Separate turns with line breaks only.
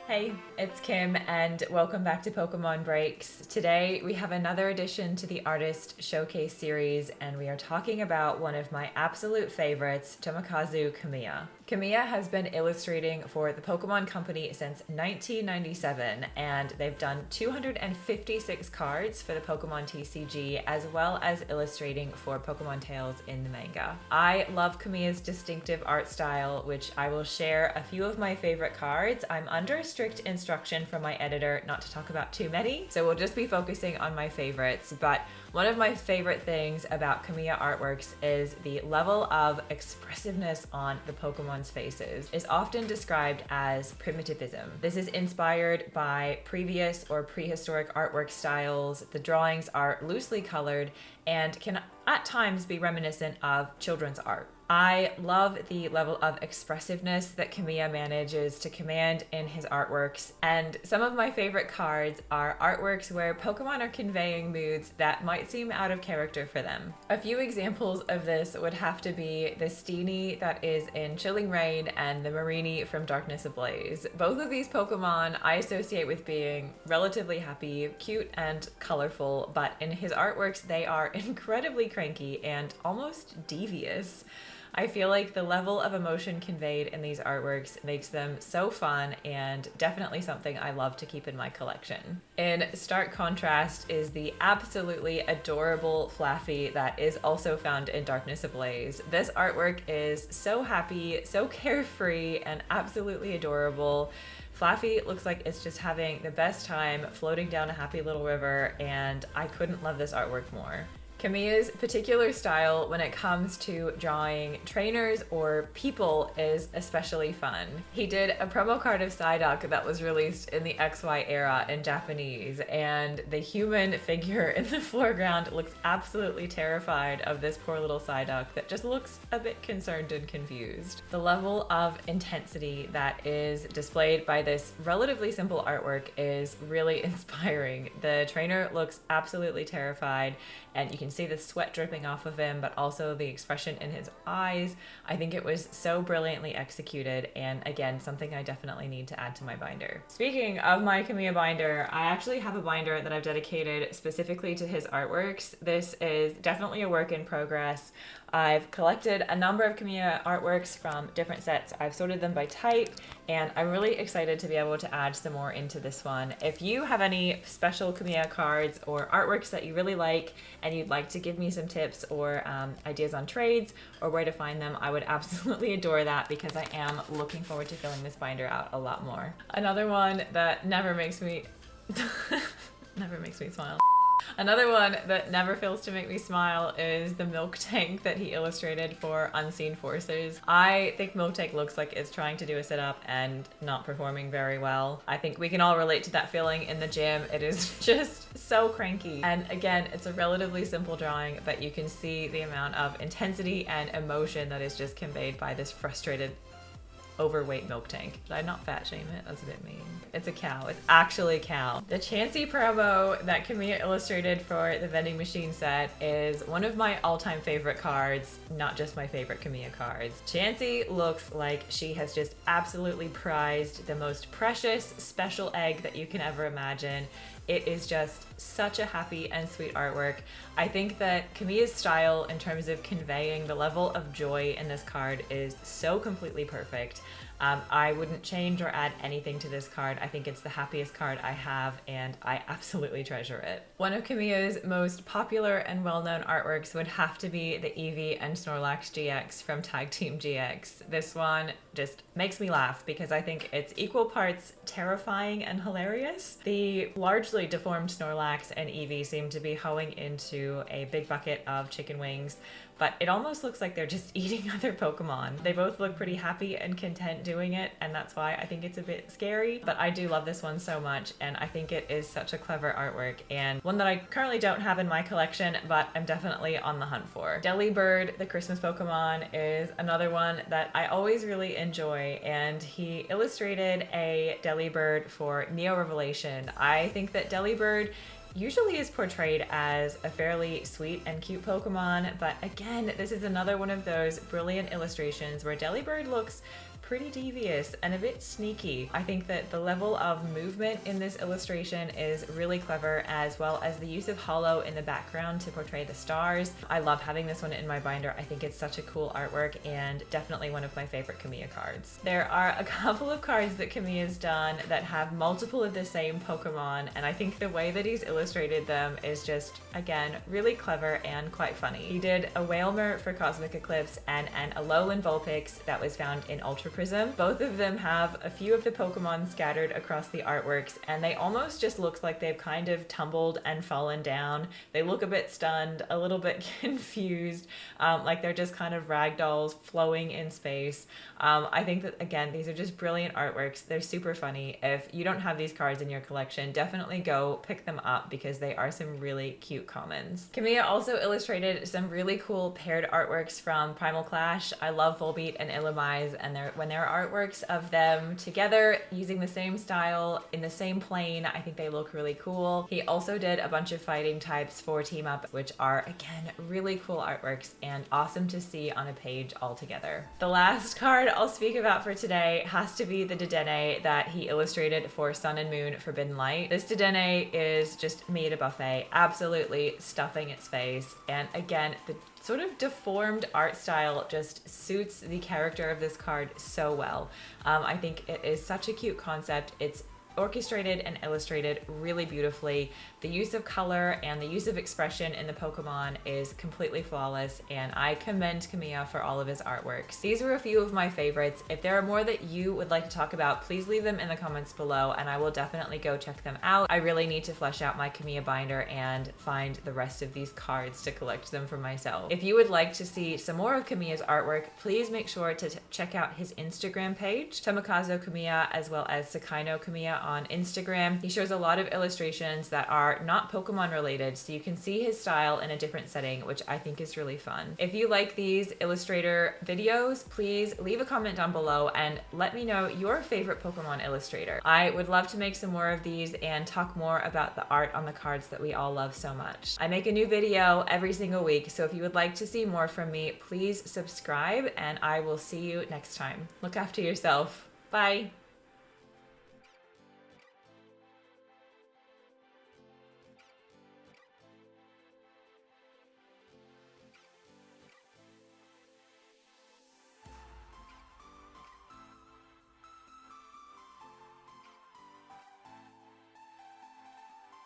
Hey, it's Kim and welcome back to Pokemon Breaks. Today we have another addition to the Artist Showcase series and we are talking about one of my absolute favorites, Tomokazu Komiya. Komiya has been illustrating for the Pokemon Company since 1997 and they've done 256 cards for the Pokemon TCG as well as illustrating for Pokemon Tales in the manga. I love Komiya's distinctive art style, which I will share a few of my favorite cards. I'm under strict instruction from my editor not to talk about too many, so we'll just be focusing on my favorites. But one of my favorite things about Komiya artworks is the level of expressiveness on the Pokemon's faces is often described as primitivism. This is inspired by previous or prehistoric artwork styles. The drawings are loosely colored and can at times be reminiscent of children's art. I love the level of expressiveness that Komiya manages to command in his artworks, and some of my favorite cards are artworks where Pokemon are conveying moods that might seem out of character for them. A few examples of this would have to be the Steenie that is in Chilling Reign and the Marini from Darkness Ablaze. Both of these Pokemon I associate with being relatively happy, cute, and colorful, but in his artworks they are incredibly cranky and almost devious. I feel like the level of emotion conveyed in these artworks makes them so fun and definitely something I love to keep in my collection. In stark contrast is the absolutely adorable Flaffy that is also found in Darkness Ablaze. This artwork is so happy, so carefree, and absolutely adorable. Flaffy looks like it's just having the best time floating down a happy little river, and I couldn't love this artwork more. Komiya's particular style when it comes to drawing trainers or people is especially fun. He did a promo card of Psyduck that was released in the XY era in Japanese, and the human figure in the foreground looks absolutely terrified of this poor little Psyduck that just looks a bit concerned and confused. The level of intensity that is displayed by this relatively simple artwork is really inspiring. The trainer looks absolutely terrified, and you can see the sweat dripping off of him, but also the expression in his eyes. I think it was so brilliantly executed, and again, something I definitely need to add to my binder. Speaking of my Komiya binder, I actually have a binder that I've dedicated specifically to his artworks. This is definitely a work in progress. I've collected a number of Komiya artworks from different sets. I've sorted them by type, and I'm really excited to be able to add some more into this one. If you have any special Komiya cards or artworks that you really like and you'd like to give me some tips or ideas on trades or where to find them, I would absolutely adore that because I am looking forward to filling this binder out a lot more. Another one that never makes me smile. Another one that never fails to make me smile is the Milk Tank that he illustrated for Unseen Forces. I think Milk Tank looks like it's trying to do a sit-up and not performing very well. I think we can all relate to that feeling in the gym. It is just so cranky. And again, it's a relatively simple drawing, but you can see the amount of intensity and emotion that is just conveyed by this frustrated overweight Milk Tank. Did I not fat shame it? That's a bit mean. It's a cow. It's actually a cow. The Chansey promo that Komiya illustrated for the vending machine set is one of my all-time favorite cards, not just my favorite Komiya cards. Chansey looks like she has just absolutely prized the most precious special egg that you can ever imagine. It is just such a happy and sweet artwork. I think that Komiya's style in terms of conveying the level of joy in this card is so completely perfect. I wouldn't change or add anything to this card. I think it's the happiest card I have, and I absolutely treasure it. One of Komiya's most popular and well-known artworks would have to be the Eevee and Snorlax GX from Tag Team GX. This one just makes me laugh because I think it's equal parts terrifying and hilarious. The largely deformed Snorlax and Eevee seem to be hoeing into a big bucket of chicken wings, but it almost looks like they're just eating other Pokemon. They both look pretty happy and content doing it, and that's why I think it's a bit scary, but I do love this one so much, and I think it is such a clever artwork, and one that I currently don't have in my collection, but I'm definitely on the hunt for. Delibird, the Christmas Pokemon, is another one that I always really enjoy, and he illustrated a Delibird for Neo Revelation. I think that Delibird usually is portrayed as a fairly sweet and cute Pokemon, but again, this is another one of those brilliant illustrations where Delibird looks pretty devious and a bit sneaky. I think that the level of movement in this illustration is really clever, as well as the use of hollow in the background to portray the stars. I love having this one in my binder. I think it's such a cool artwork and definitely one of my favorite Komiya cards. There are a couple of cards that Komiya's done that have multiple of the same Pokemon, and I think the way that he's illustrated them is just, again, really clever and quite funny. He did a Whalmer for Cosmic Eclipse and an Alolan Vulpix that was found in Ultra Prism. Both of them have a few of the Pokemon scattered across the artworks, and they almost just look like they've kind of tumbled and fallen down. They look a bit stunned, a little bit confused, like they're just kind of ragdolls flowing in space. I think that, again, these are just brilliant artworks. They're super funny. If you don't have these cards in your collection, definitely go pick them up because they are some really cute commons. Komiya also illustrated some really cool paired artworks from Primal Clash. I love Volbeat and Illumise, and when there are artworks of them together using the same style in the same plane, I think they look really cool. He also did a bunch of fighting types for Team Up, which are, again, really cool artworks and awesome to see on a page all together. The last card I'll speak about for today has to be the Dedenne that he illustrated for Sun and Moon Forbidden Light. This Dedenne is just made a buffet, absolutely stuffing its face, and again, the sort of deformed art style just suits the character of this card so well. I think it is such a cute concept. It's orchestrated and illustrated really beautifully. The use of color and the use of expression in the Pokemon is completely flawless, and I commend Komiya for all of his artworks. These were a few of my favorites. If there are more that you would like to talk about, please leave them in the comments below and I will definitely go check them out. I really need to flesh out my Komiya binder and find the rest of these cards to collect them for myself. If you would like to see some more of Komiya's artwork, please make sure to check out his Instagram page, Tomokazu Komiya, as well as Sakaino Komiya on Instagram. He shows a lot of illustrations that are not Pokemon related, so you can see his style in a different setting, which I think is really fun. If you like these illustrator videos, please leave a comment down below and let me know your favorite Pokemon illustrator. I would love to make some more of these and talk more about the art on the cards that we all love so much. I make a new video every single week, so if you would like to see more from me, please subscribe and I will see you next time. Look after yourself. Bye.